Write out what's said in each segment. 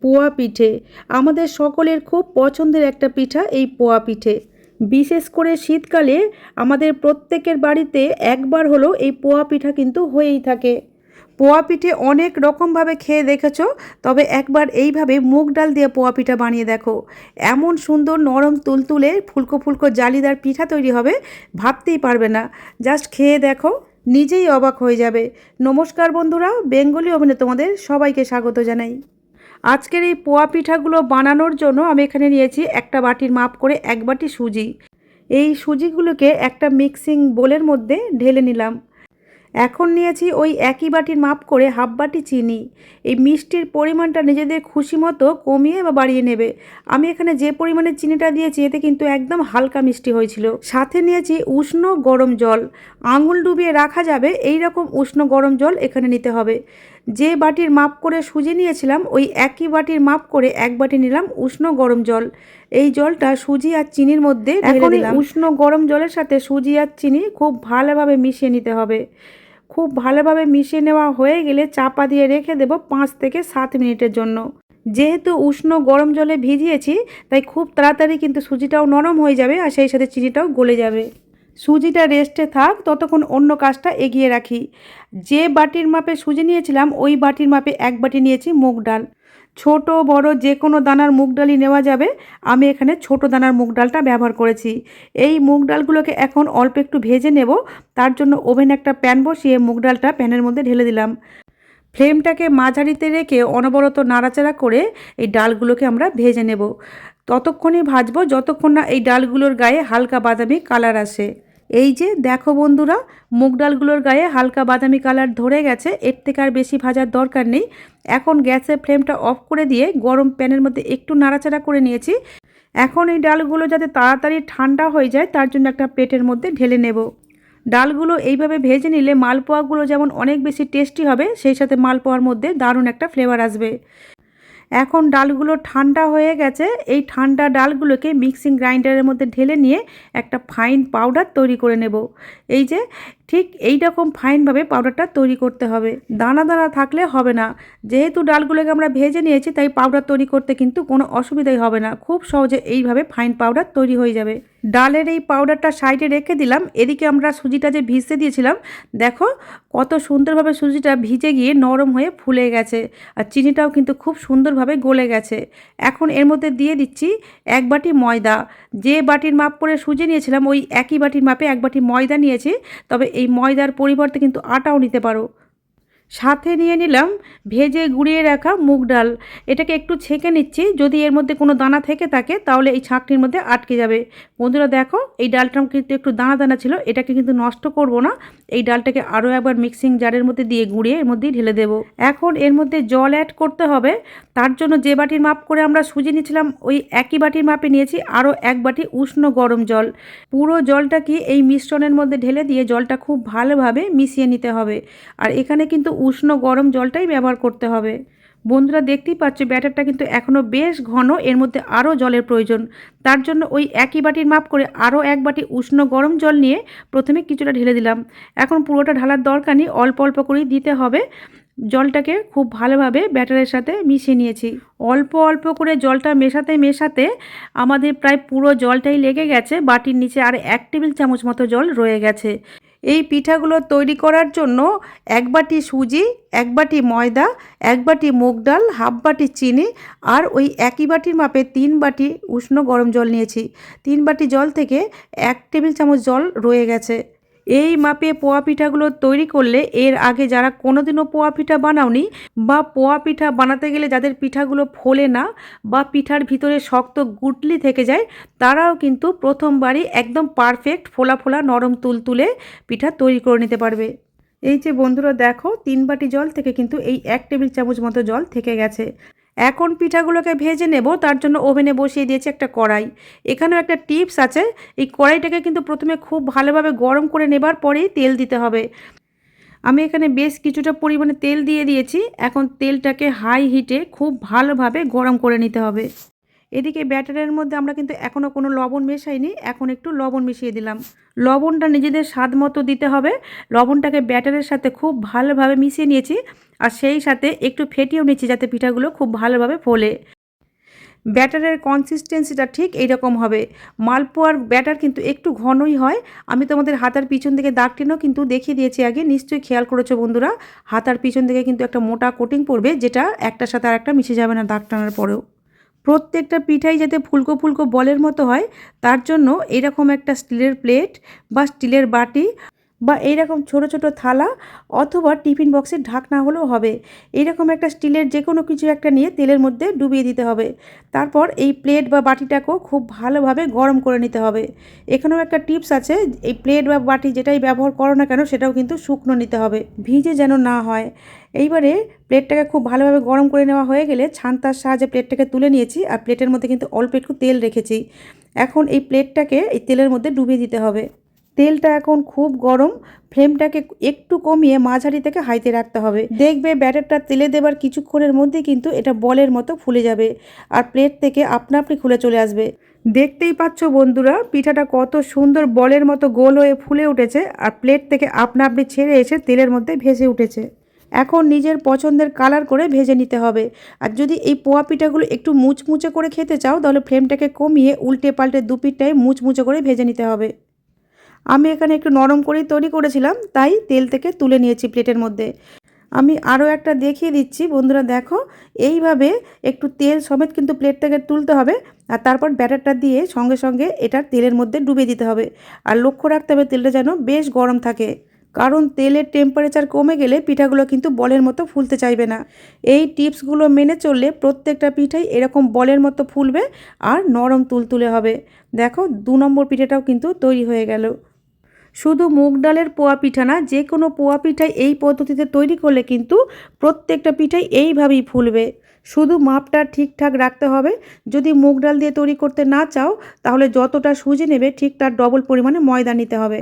পোয়া পিঠে আমাদের সকলের খুব পছন্দের একটা পিঠা এই পোয়া পিঠে। বিশেষ করে শীতকালে আমাদের প্রত্যেকের বাড়িতে একবার হলেও এই পোয়া পিঠা কিন্তু হয়েই থাকে। পোয়া পিঠে অনেক রকমভাবে খেয়ে দেখেছো, তবে একবার এইভাবে মুগ ডাল দিয়ে পোয়া পিঠা বানিয়ে দেখো। এমন সুন্দর নরম তুলতুলে ফুলকো ফুলকো জালিদার পিঠা তৈরি হবে, ভাবতেই পারবে না। জাস্ট খেয়ে দেখো, নিজেই অবাক হয়ে যাবে। নমস্কার বন্ধুরা, বেঙ্গলি ওভেনে তোমাদের সবাইকে স্বাগত জানাই। আজকের এই পোয়া পিঠাগুলো বানানোর জন্য আমি এখানে নিয়েছি একটা বাটির মাপ করে 1 বাটি সুজি। এই সুজিগুলোকে একটা মিক্সিং বোলের মধ্যে ঢেলে নিলাম। এখন নিয়েছি ওই একই বাটির মাপ করে হাফ বাটি চিনি। এই মিষ্টির পরিমাণটা নিজেদের খুশি মতো কমিয়ে বা বাড়িয়ে নেবে। আমি এখানে যে পরিমাণে চিনিটা দিয়েছি এতে কিন্তু একদম হালকা মিষ্টি হয়েছিল। সাথে নিয়েছি উষ্ণ গরম জল, আঙুল ডুবিয়ে রাখা যাবে এই রকম উষ্ণ গরম জল এখানে নিতে হবে। যে বাটির মাপ করে সুজি নিয়েছিলাম ওই একই বাটির মাপ করে 1 বাটি নিলাম উষ্ণ গরম জল। এই জলটা সুজি আর চিনির মধ্যে ঢেলে দিলাম। উষ্ণ গরম জলের সাথে সুজি আর চিনি খুব ভালোভাবে মিশিয়ে নিতে হবে। খুব ভালোভাবে মিশিয়ে নেওয়া হয়ে গেলে চাপা দিয়ে রেখে দেব 5 থেকে 7 মিনিটের জন্য। যেহেতু উষ্ণ গরম জলে ভিজিয়েছি তাই খুব তাড়াতাড়ি কিন্তু সুজিটাও নরম হয়ে যাবে আর সেই সাথে চিনিটাও গলে যাবে। সুজিটা রেস্টে থাক, ততক্ষণ অন্য কাজটা এগিয়ে রাখি। যে বাটির মাপে সুজি নিয়েছিলাম ওই বাটির মাপে 1 বাটি নিয়েছি মুগ ডাল। ছোট বড় যে কোনো দানার মুগ ডালই নেওয়া যাবে, আমি এখানে ছোট দানার মুগ ডালটা ব্যবহার করেছি। এই মুগ ডালগুলোকে এখন অল্প একটু ভেজে নেব। তার জন্য ওভেনে একটা প্যান বসিয়ে মুগ ডালটা প্যানের মধ্যে ঢেলে দিলাম। ফ্লেমটাকে মাঝারিতে রেখে অনবরত নাড়াচাড়া করে এই ডালগুলোকে আমরা ভেজে নেব। ততক্ষণই ভাজবো যতক্ষণ না এই ডালগুলোর গায়ে হালকা বাদামি কালার আসে। এই যে দেখো বন্ধুরা, মুগ ডালগুলোর গায়ে হালকা বাদামি কালার ধরে গেছে, এর থেকে আর বেশি ভাজার দরকার নেই। এখন গ্যাসের ফ্লেমটা অফ করে দিয়ে গরম প্যানের মধ্যে একটু নাড়াচাড়া করে নিয়েছি। এখন এই ডালগুলো যাতে তাড়াতাড়ি ঠান্ডা হয়ে যায় তার জন্য একটা প্লেটের মধ্যে ঢেলে নেব। ডালগুলো এইভাবে ভেজে নিলে মালপোয়াগুলো যেমন অনেক বেশি টেস্টি হবে, সেই সাথে মালপোয়ার মধ্যে দারুণ একটা ফ্লেভার আসবে। এখন ডালগুলো ঠান্ডা হয়ে গেছে, এই ঠান্ডা ডালগুলোকে মিক্সিং গ্রাইন্ডারের মধ্যে ঢেলে নিয়ে একটা ফাইন পাউডার তৈরি করে নেব। এই যে ঠিক এই রকম ফাইনভাবে পাউডারটা তৈরি করতে হবে, দানা দানা থাকলে হবে না। যেহেতু ডালগুলোকে আমরা ভেজে নিয়েছি তাই পাউডার তৈরি করতে কিন্তু কোনো অসুবিধাই হবে না, খুব সহজে এইভাবে ফাইন পাউডার তৈরি হয়ে যাবে। ডালের এই পাউডারটা সাইডে রেখে দিলাম। এদিকে আমরা সুজিটা যে ভিজতে দিয়েছিলাম, দেখো কত সুন্দরভাবে সুজিটা ভিজে গিয়ে নরম হয়ে ফুলে গেছে আর চিনিটাও কিন্তু খুব সুন্দরভাবে গলে গেছে। এখন এর মধ্যে দিয়ে দিচ্ছি 1 বাটি ময়দা। যে বাটির মাপ করে সুজি নিয়েছিলাম ওই একই বাটির মাপে 1 বাটি ময়দা নিয়েছি, তবে এই ময়দার পরিবর্তে কিন্তু আটাও নিতে পারো। সাথে নিয়ে নিলাম ভেজে গুঁড়িয়ে রাখা মুগ ডাল। এটাকে একটু ছেঁকে নিচ্ছি, যদি এর মধ্যে কোনো দানা থেকে থাকে তাহলে এই ছাঁকনির মধ্যে আটকে যাবে। বন্ধুরা দেখো, এই ডালটা কিন্তু একটু দানা দানা ছিল, এটাকে কিন্তু নষ্ট করব না। এই ডালটাকে আরও একবার মিক্সিং জারের মধ্যে দিয়ে গুঁড়িয়ে এর মধ্যেই ঢেলে দেব। এখন এর মধ্যে জল অ্যাড করতে হবে। তার জন্য যে বাটির মাপ করে আমরা সুজি নিয়েছিলাম ওই একই বাটির মাপে নিয়েছি আরও 1 বাটি উষ্ণ গরম জল। পুরো জলটাকে এই মিশ্রণের মধ্যে ঢেলে দিয়ে জলটা খুব ভালোভাবে মিশিয়ে নিতে হবে। আর এখানে কিন্তু উষ্ণ গরম জলটাই ব্যবহার করতে হবে। বন্ধুরা দেখতেই পাচ্ছ ব্যাটারটা কিন্তু এখনও বেশ ঘন, এর মধ্যে আরও জলের প্রয়োজন। তার জন্য ওই একই বাটির মাপ করে আরও 1 বাটি উষ্ণ গরম জল নিয়ে প্রথমে কিছুটা ঢেলে দিলাম। এখন পুরোটা ঢালার দরকার নেই, অল্প অল্প করেই দিতে হবে। জলটাকে খুব ভালোভাবে ব্যাটারের সাথে মিশিয়ে নিয়েছি। অল্প অল্প করে জলটা মেশাতে মেশাতে আমাদের প্রায় পুরো জলটাই লেগে গেছে, বাটির নিচে আর 1 টেবিল চামচ মতো জল রয়ে গেছে। এই পিঠাগুলো তৈরি করার জন্য 1 বাটি সুজি, 1 বাটি ময়দা, 1 বাটি মুগ ডাল, হাফ বাটি চিনি আর ওই একই বাটির মাপে 3 বাটি উষ্ণ গরম জল নিয়েছি। 3 বাটি জল থেকে 1 টেবিল চামচ জল রয়ে গেছে। এই মাপে পোয়া পিঠাগুলো তৈরি করলে এর আগে যারা কোনোদিনও পোয়া পিঠা বানাওনি বা পোয়া পিঠা বানাতে গেলে যাদের পিঠাগুলো ফোলে না বা পিঠার ভিতরে শক্ত গুটলি থেকে যায়, তারাও কিন্তু প্রথমবারই একদম পারফেক্ট ফোলা ফোলা নরম তুলতুলে পিঠা তৈরি করে নিতে পারবে। এই যে বন্ধুরা দেখো, 3 বাটি জল থেকে কিন্তু এই 1 টেবিল চামচ মতো জল থেকে গেছে। এখন পিঠাগুলোকে ভেজে নেব, তার জন্য ওভেনে বসিয়ে দিয়েছি একটা কড়াই। এখানেও একটা টিপস আছে, এই কড়াইটাকে কিন্তু প্রথমে খুব ভালোভাবে গরম করে নেবার পরেই তেল দিতে হবে। আমি এখানে বেশ কিছুটা পরিমাণে তেল দিয়ে দিয়েছি। এখন তেলটাকে হাই হিটে খুব ভালোভাবে গরম করে নিতে হবে। এদিকে ব্যাটারের মধ্যে আমরা কিন্তু এখনও কোনো লবণ মেশাইনি, এখন একটু লবণ মিশিয়ে দিলাম। লবণটা নিজেদের স্বাদ মতো দিতে হবে। লবণটাকে ব্যাটারের সাথে খুব ভালোভাবে মিশিয়ে নিয়েছি, আর সেই সাথে একটু ফেটিয়েও নিচ্ছি যাতে পিঠাগুলো খুব ভালোভাবে ফোলে। ব্যাটারের কনসিস্টেন্সিটা ঠিক এইরকম হবে। মালপোয়ার ব্যাটার কিন্তু একটু ঘনই হয়। আমি তোমাদের হাতার পিছন থেকে দাগ টেনেও কিন্তু দেখিয়ে দিয়েছি আগে, নিশ্চয়ই খেয়াল করেছো বন্ধুরা। হাতার পিছন থেকে কিন্তু একটা মোটা কোটিং পড়বে, যেটা একটার সাথে আরেকটা মিশে যাবে না দাগ টানার পরেও। প্রত্যেকটা পিঠাই যাতে ফুলকো ফুলকো বলের মতো হয়, তার জন্য এরকম একটা স্টিলের প্লেট বা স্টিলের বাটি বা এইরকম ছোট ছোট থালা অথবা টিফিন বক্সের ঢাকনা হলেও হবে। এইরকম একটা স্টিলের যে কোনো কিছু একটা নিয়ে তেলের মধ্যে ডুবিয়ে দিতে হবে। তারপর এই প্লেট বা বাটিটাকেও খুব ভালোভাবে গরম করে নিতে হবে। এখানেও একটা টিপস আছে, এই প্লেট বা বাটি যেটাই ব্যবহার করো না কেন সেটাও কিন্তু শুকনো নিতে হবে, ভিজে যেন না হয়। এইবারে প্লেটটাকে খুব ভালোভাবে গরম করে নেওয়া হয়ে গেলে ছান্তার সাহায্যে প্লেটটাকে তুলে নিয়েছি, আর প্লেটের মধ্যে কিন্তু অল্প একটু তেল রেখেছি। এখন এই প্লেটটাকে এই তেলের মধ্যে ডুবিয়ে দিতে হবে। তেলটা এখন খুব গরম, ফ্লেমটাকে একটু কমিয়ে মাঝারি থেকে হাইতে রাখতে হবে। দেখবে ব্যাটারটা তেলে দেবার কিছুক্ষণের মধ্যেই কিন্তু এটা বলের মতো ফুলে যাবে, আর প্লেট থেকে আপনা আপনি খুলে চলে আসবে। দেখতেই পাচ্ছ বন্ধুরা, পিঠাটা কত সুন্দর বলের মতো গোল হয়ে ফুলে উঠেছে, আর প্লেট থেকে আপনা আপনি ছেড়ে এসে তেলের মধ্যে ভেসে উঠেছে। এখন নিজের পছন্দের কালার করে ভেজে নিতে হবে। আর যদি এই পোয়া পিঠাগুলো একটু মুচমুচে করে খেতে চাও, তাহলে ফ্লেমটাকে কমিয়ে উল্টে পাল্টে দুপিঠটাই মুচমুচে করে ভেজে নিতে হবে। আমি এখানে একটু নরম করেই তৈরি করেছিলাম, তাই তেল থেকে তুলে নিয়েছি প্লেটের মধ্যে। আমি আরও একটা দেখিয়ে দিচ্ছি বন্ধুরা, দেখো এইভাবে একটু তেল সমেত কিন্তু প্লেট থেকে তুলতে হবে, আর তারপর ব্যাটারটা দিয়ে সঙ্গে সঙ্গে এটা তেলের মধ্যে ডুবিয়ে দিতে হবে। আর লক্ষ্য রাখতে হবে তেলটা যেন বেশ গরম থাকে, কারণ তেলের টেম্পারেচার কমে গেলে পিঠাগুলো কিন্তু বলের মতো ফুলতে চাইবে না। এই টিপসগুলো মেনে চললে প্রত্যেকটা পিঠাই এরকম বলের মতো ফুলবে আর নরম তুলতুলে হবে। দেখো 2 নম্বর পিঠাটাও কিন্তু তৈরি হয়ে গেল। শুধু মুগ ডালের পোয়া পিঠা না, যে কোনো পোয়া পিঠাই এই পদ্ধতিতে তৈরি করলে কিন্তু প্রত্যেকটা পিঠাই এইভাবেই ফুলবে। শুধু মাপটা ঠিকঠাক রাখতে হবে। যদি মুগ ডাল দিয়ে তৈরি করতে না চাও, তাহলে যতটা সুজি নেবে ঠিক তার ডবল পরিমাণে ময়দা নিতে হবে।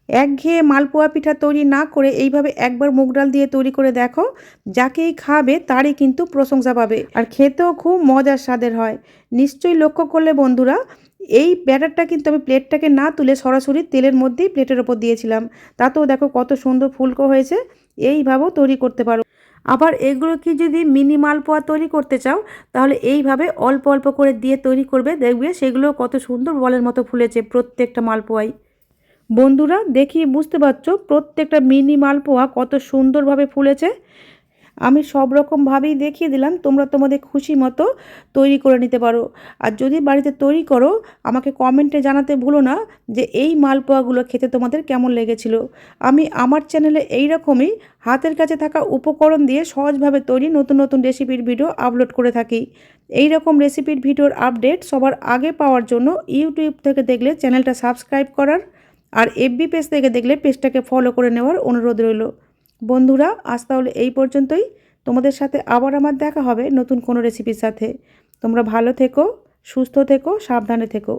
একঘেয়ে মালপোয়া পিঠা তৈরি না করে এইভাবে একবার মুগ ডাল দিয়ে তৈরি করে দেখো, যাকেই খাবে তারই কিন্তু প্রশংসা পাবে, আর খেতেও খুব মজার স্বাদের হয়। নিশ্চয়ই লক্ষ্য করলে বন্ধুরা, এই ব্যাটারটা কিন্তু আমি প্লেটটাকে না তুলে সরাসরি তেলের মধ্যেই প্লেটের ওপর দিয়েছিলাম, তাতেও দেখো কত সুন্দর ফুলকো হয়েছে। এইভাবেও তৈরি করতে পারো। আবার এগুলো কি যদি মিনি মালপোয়া তৈরি করতে চাও, তাহলে এইভাবে অল্প অল্প করে দিয়ে তৈরি করবে, দেখবে সেগুলো কত সুন্দর বলের মতো ফুলেছে প্রত্যেকটা মালপোয়াই। বন্ধুরা দেখিয়ে বুঝতে পারছো প্রত্যেকটা মিনি মালপোয়া কত সুন্দরভাবে ফুলেছে। আমি সব রকমভাবেই দেখিয়ে দিলাম, তোমরা তোমাদের খুশি মতো তৈরি করে নিতে পারো। আর যদি বাড়িতে তৈরি করো, আমাকে কমেন্টে জানাতে ভুলো না যে এই মালপোয়াগুলো খেতে তোমাদের কেমন লেগেছিল। আমি আমার চ্যানেলে এই রকমই হাতের কাছে থাকা উপকরণ দিয়ে সহজভাবে তৈরি নতুন নতুন রেসিপির ভিডিও আপলোড করে থাকি। এই রকম রেসিপির ভিডিওর আপডেট সবার আগে পাওয়ার জন্য ইউটিউব থেকে দেখলে চ্যানেলটা সাবস্ক্রাইব করার, আর এফবি পেজ থেকে দেখলে পেজটাকে ফলো করে নেওয়ার অনুরোধ রইল। বন্ধুরা আজ তাহলে এই পর্যন্তই। তোমাদের সাথে আবার আমার দেখা হবে নতুন কোনো রেসিপির সাথে। তোমরা ভালো থেকো, সুস্থ থেকো, সাবধানে থেকো।